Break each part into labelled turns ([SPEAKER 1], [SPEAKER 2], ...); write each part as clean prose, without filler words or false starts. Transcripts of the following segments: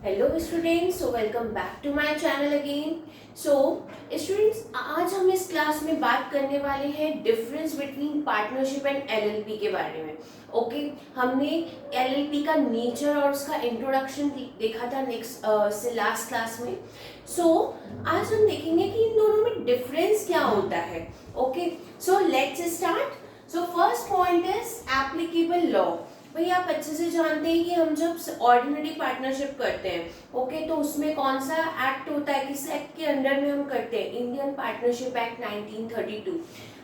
[SPEAKER 1] Hello students, so welcome back to my channel again. So students, आज हम इस class में बात करने वाले हैं difference between partnership and LLP के बारे में। ओके हमने एलएलपी का नेचर और उसका इंट्रोडक्शन देखा था नेक्स्ट से लास्ट क्लास में। सो आज हम देखेंगे कि इन दोनों में डिफरेंस क्या होता है। Okay so let's start. So first point is applicable law. भाई आप अच्छे से जानते हैं कि हम जब ऑर्डिनरी पार्टनरशिप करते हैं, ओके, तो उसमें कौन सा एक्ट होता है, किस एक्ट के अंडर में हम करते हैं? Indian partnership act 1932,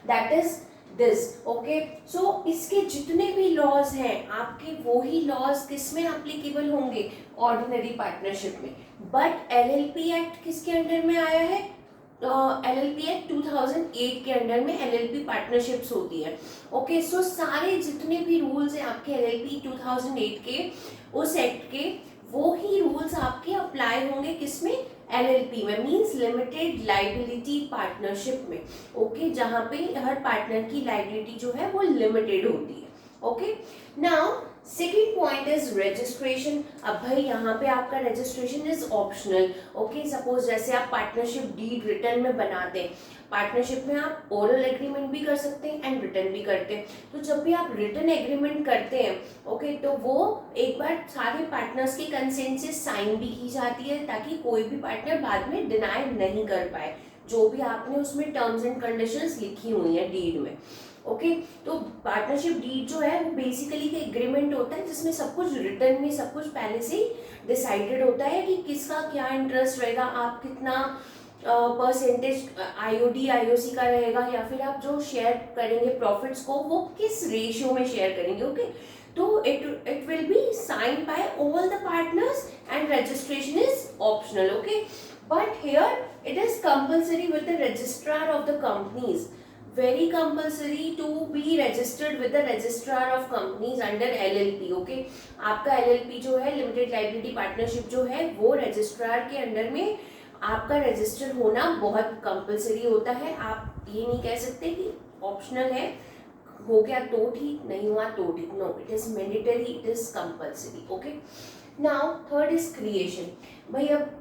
[SPEAKER 1] that is this. Okay so इसके जितने भी लॉज हैं आपके, वो ही लॉज किस में एप्लीकेबल होंगे? ऑर्डिनरी पार्टनरशिप में। बट एलएलपी एक्ट किसके अंडर में आया है? एलएलपी एक्ट 2008 के अंडर में एलएलपी पार्टनरशिप्स होती है। ओके सो सारे जितने भी रूल्स हैं आपके एलएलपी 2008 के, उस एक्ट के, वो ही रूल्स आपके अप्लाई होंगे किसमें? एलएलपी में, मींस लिमिटेड लाइबिलिटी पार्टनरशिप में। ओके जहां पे हर पार्टनर की लाइबिलिटी जो है वो लिमिटेड होती है। Okay now second point is registration. अब भाई यहाँ पे आपका registration is optional. Okay suppose जैसे आप पार्टनरशिप डीड रिटर्न में बनाते हैं, पार्टनरशिप में आप ओरल एग्रीमेंट भी कर सकते हैं एंड रिटर्न भी करते हैं। तो जब भी आप रिटर्न एग्रीमेंट करते हैं, ओके, तो वो एक बार सारे पार्टनर्स के कंसेंट से साइन भी की जाती है ताकि कोई भी पार्टनर बाद में डिनाई नहीं कर पाए जो भी आपने उसमें टर्म्स एंड कंडीशंस लिखी हुई है डीड में। ओके तो पार्टनरशिप डीड जो है वो बेसिकली एक एग्रीमेंट होता है जिसमें सब कुछ रिटर्न में सब कुछ पहले से ही डिसाइडेड होता है कि किसका क्या इंटरेस्ट रहेगा, आप कितना परसेंटेज आईओडी आईओसी का रहेगा, या फिर आप जो शेयर करेंगे प्रॉफिट्स को वो किस रेशियो में शेयर करेंगे। ओके तो it will be signed by all the partners and registration is optional. Okay but here it is compulsory with the registrar of the companies, very compulsory to be registered with the registrar of companies under LLP। okay आपका LLP जो है limited liability partnership जो है वो registrar के under में आपका register होना बहुत कंपलसरी होता है। आप ये नहीं कह सकते कि ऑप्शनल है, हो गया तो ठीक, नहीं हुआ तो ठीक। No, it is mandatory, it is compulsory. Okay now third is creation. भाई अब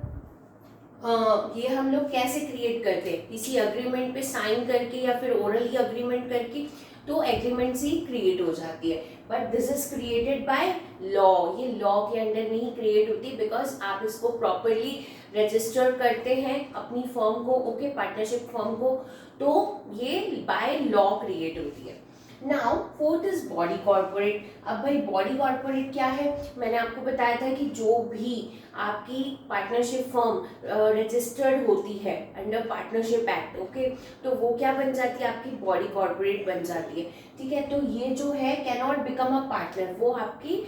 [SPEAKER 1] ये हम लोग कैसे क्रिएट करते हैं? किसी अग्रीमेंट पे साइन करके या फिर ओरली अग्रीमेंट करके, तो एग्रीमेंट से ही क्रिएट हो जाती है। But this is created by law. ये लॉ के अंडर में ही क्रिएट होती है बिकॉज आप इसको प्रॉपरली रजिस्टर करते हैं अपनी फर्म को, ओके पार्टनरशिप फर्म को, तो ये बाय लॉ क्रिएट होती है। Now fourth is body corporate. अब भाई बॉडी कॉर्पोरेट क्या है? मैंने आपको बताया था कि जो भी आपकी पार्टनरशिप फर्म रजिस्टर्ड होती है अंडर पार्टनरशिप एक्ट, ओके, तो वो क्या बन जाती है? आपकी बॉडी कॉर्पोरेट बन जाती है। ठीक है तो ये जो है can not become a partner, वो आपकी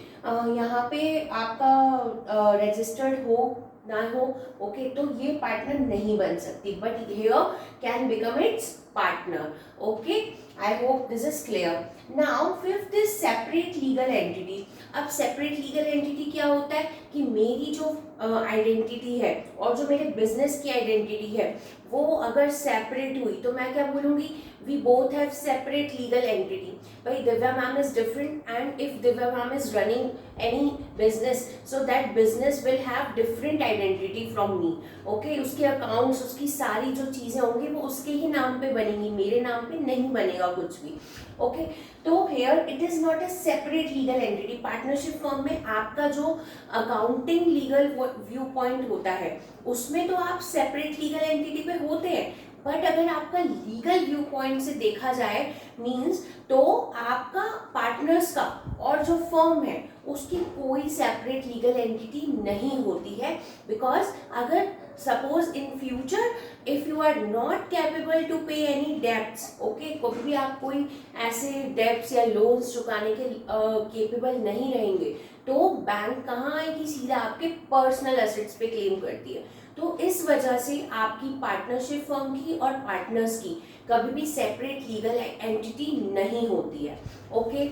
[SPEAKER 1] यहाँ पे आपका रजिस्टर्ड हो ना हो, ओके, तो ये पार्टनर नहीं बन सकती, but here can become it's partner. Okay I hope this is clear. Now fifth is separate legal entity. अब सेपरेट लीगल एंटिटी क्या होता है कि मेरी जो आइडेंटिटी है और जो मेरे बिजनेस की आइडेंटिटी है वो अगर सेपरेट हुई तो मैं क्या बोलूंगी? We both have separate legal entity. भाई Divya ma'am is different and if Divya ma'am is running any business, so that business will have different identity from me. Okay उसके अकाउंट्स, उसकी सारी जो चीजें होंगी वो उसके ही नाम पे बनेंगी, मेरे नाम पे नहीं बनेगा कुछ भी। ओके तो here it is not a separate legal entity. Partnership firm में आपका जो अकाउंटिंग लीगल व्यू पॉइंट होता है उसमें तो आप सेपरेट लीगल एंटिटी पे होते हैं, बट अगर आपका लीगल व्यू पॉइंट से देखा जाए मींस, तो आपका पार्टनर्स का और जो फर्म है उसकी कोई सेपरेट लीगल एंटिटी नहीं होती है। बिकॉज अगर suppose in future if you are not capable to pay any debts, okay, कभी भी आप कोई ऐसे डेब्ट्स या लोन्स चुकाने के केपेबल नहीं रहेंगे, तो बैंक कहाँ आएगी? सीधा आपके पर्सनल एसेट्स पे क्लेम करती है। तो इस वजह से आपकी पार्टनरशिप फर्म की और पार्टनर्स की कभी भी सेपरेट लीगल एंटिटी नहीं होती है। Okay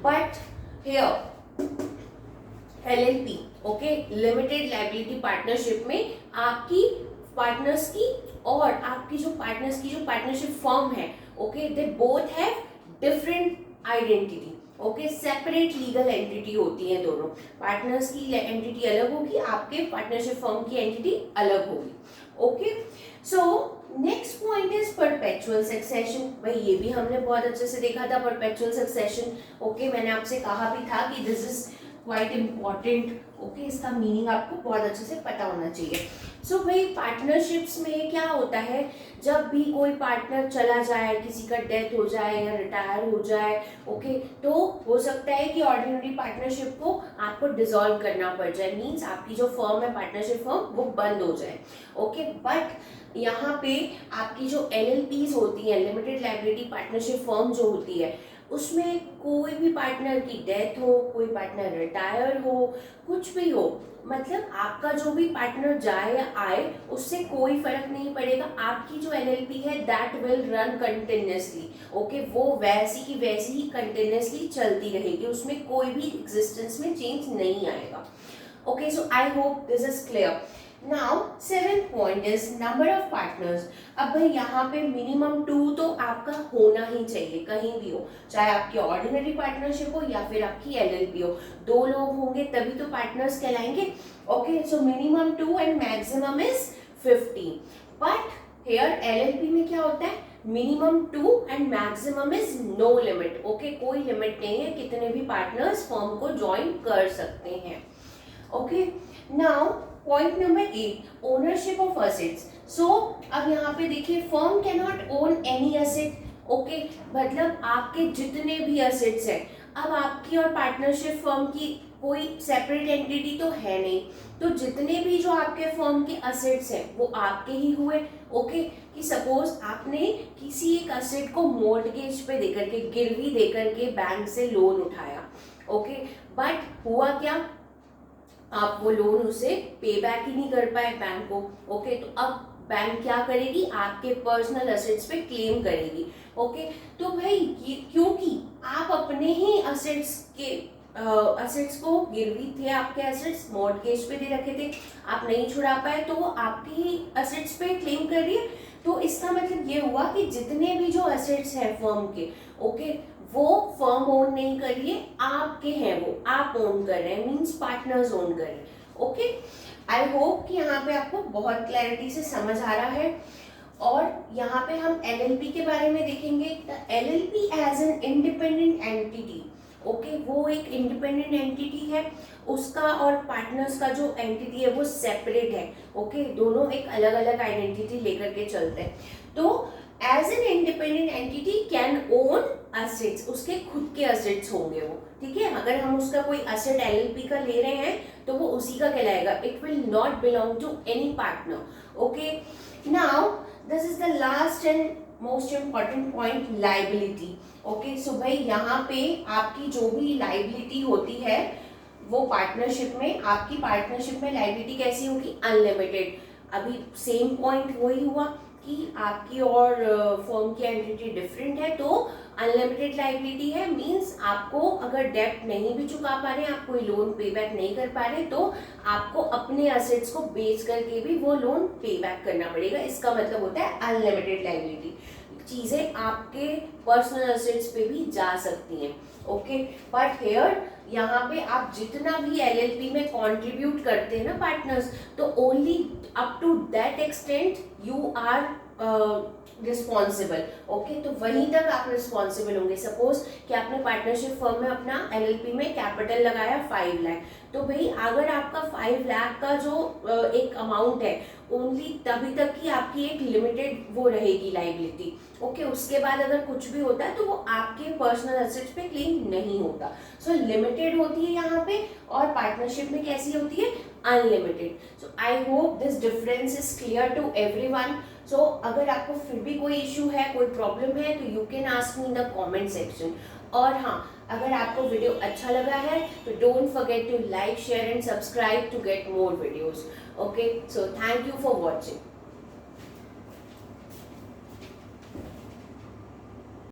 [SPEAKER 1] but here LLP, okay, limited liability partnership में आपकी पार्टनर्स की और आपकी जो पार्टनर्स की जो पार्टनरशिप फर्म है, okay, they both have different identity. Okay, separate legal entity होती है दोनों। पार्टनर्स की एंटिटी अलग होगी, आपके पार्टनरशिप फर्म की एंटिटी अलग होगी। Okay, so next point is perpetual succession. भाई ये भी हमने बहुत अच्छे से देखा था, परपेचुअल सक्सेशन। ओके, मैंने आपसे कहा भी था कि this is quite important. Okay, इसका मीनिंग आपको बहुत अच्छे से पता होना चाहिए। सो भाई पार्टनरशिप्स में क्या होता है, जब भी कोई पार्टनर चला जाए, किसी का डेथ हो जाए या रिटायर हो जाए, ओके, तो हो सकता है कि ऑर्डिनरी पार्टनरशिप को आपको डिसॉल्व करना पड़ जाए। मींस आपकी जो फर्म है, पार्टनरशिप फर्म, वो बंद हो जाए। ओके, बट यहाँ पे आपकी जो LLPs होती है, लिमिटेड लाइबिलिटी पार्टनरशिप फर्म जो होती है, उसमें कोई भी पार्टनर की डेथ हो, कोई पार्टनर रिटायर हो, कुछ भी हो, मतलब आपका जो भी पार्टनर जाए या आए, उससे कोई फर्क नहीं पड़ेगा। आपकी जो LLP है that will run continuously. Okay, वो वैसी की वैसी ही कंटिन्यूसली चलती रहेगी, उसमें कोई भी एग्जिस्टेंस में चेंज नहीं आएगा। Okay, so I hope this is clear. Now seventh point is number of partners. अब भाई यहाँ पे मिनिमम 2 तो आपका होना ही चाहिए, कहीं भी हो, चाहे आपकी ऑर्डिनरी पार्टनरशिप हो या फिर आपकी LLP हो। 2 लोग होंगे तभी तो पार्टनर्स कहलाएंगे। Okay, so minimum 2 and maximum is 15। But here LLP में क्या होता है, minimum 2 and maximum is no limit. Okay, कोई लिमिट नहीं है, कितने भी पार्टनर्स फर्म को ज्वाइन कर सकते हैं। Okay, now point number 8, ownership of assets. So अब यहाँ पे देखिए, firm can not own any asset. Okay, मतलब आपके जितने भी असेट्स हैं, अब आपकी और पार्टनरशिप फर्म की कोई सेपरेट एंटिटी तो है नहीं, तो जितने भी जो आपके फर्म के असेट्स हैं वो आपके ही हुए। ओके, कि सपोज आपने किसी एक असेट को मॉर्टगेज पे देकर के, गिरवी देकर के बैंक से लोन उठाया। ओके, बट हुआ क्या, आप वो लोन उसे पे बैक ही नहीं कर पाए बैंक को। ओके, तो अब बैंक क्या करेगी, आपके पर्सनल असेट्स पे क्लेम करेगी। ओके, तो भाई ये क्योंकि आप अपने ही असेट्स को, गिरवी थे आपके असेट्स, मॉर्टगेज पे दे रखे थे, आप नहीं छुड़ा पाए, तो वो आपके ही असेट्स पे क्लेम कर रही है। तो इसका मतलब ये हुआ कि जितने भी जो असेट्स हैं फर्म के, ओके, वो फर्म ओन नहीं कर रही है, आपके हैं, वो आप ओन कर रहे हैं, मींस पार्टनर्स ओन कर रहे हैं। ओके, आई होप कि यहाँ पे आपको बहुत क्लैरिटी से समझ आ रहा है। और यहाँ पे हम LLP के बारे में देखेंगे। LLP as an independent entity. Okay, वो एक इंडिपेंडेंट एंटिटी है, उसका और पार्टनर्स का जो एंटिटी है वो सेपरेट है। ओके, दोनों एक अलग अलग आइडेंटिटी लेकर के चलते हैं। तो as an independent entity can own assets, उसके खुद के असेट्स होंगे वो, ठीक है। अगर हम उसका कोई असेट LLP का ले रहे हैं तो वो उसी का कहलाएगा, it will not belong to any partner. Okay, now this is the last and most important point, liability. Okay, so भाई यहाँ पे आपकी जो भी लाइबिलिटी होती है वो पार्टनरशिप में, आपकी पार्टनरशिप में लाइबिलिटी कैसी होगी, अनलिमिटेड। अभी सेम पॉइंट वही हुआ कि आपकी और फर्म की एंटिटी डिफरेंट है, तो अनलिमिटेड लाइबिलिटी है, मींस आपको अगर डेब्ट नहीं भी चुका पा रहे, आप कोई लोन पे बैक नहीं कर पा रहे, तो आपको अपने असेट्स को बेच करके भी वो लोन पे बैक करना पड़ेगा। इसका मतलब होता है अनलिमिटेड लाइबिलिटी। चीजें आपके पर्सनल असेट्स पे भी जा सकती हैं। ओके, बट हेयर यहाँ पे आप जितना भी LLP में कंट्रीब्यूट करते हैं ना पार्टनर्स, तो only up to that extent you are responsible. Okay, तो वहीं तक आप रिस्पॉन्सिबल होंगे। सपोज कि आपने पार्टनरशिप फर्म में अपना LLP में कैपिटल लगाया 5 लाख, तो भाई अगर आपका 5 लाख का जो एक अमाउंट है, ओनली तभी तक की आपकी एक लिमिटेड वो रहेगी लाइबिलिटी। ओके, उसके बाद अगर कुछ भी होता है तो वो आपके पर्सनल एसेट्स पे क्लेम नहीं होता। सो लिमिटेड होती है यहाँ पे, और पार्टनरशिप में कैसी होती है, unlimited. So I hope this difference is clear to everyone. So अगर आपको फिर भी कोई इशू है, कोई प्रॉब्लम है, तो you can ask me in the comment section. और हाँ, अगर आपको वीडियो अच्छा लगा है तो don't forget to like, share and subscribe to get more videos. Okay, so thank you for watching.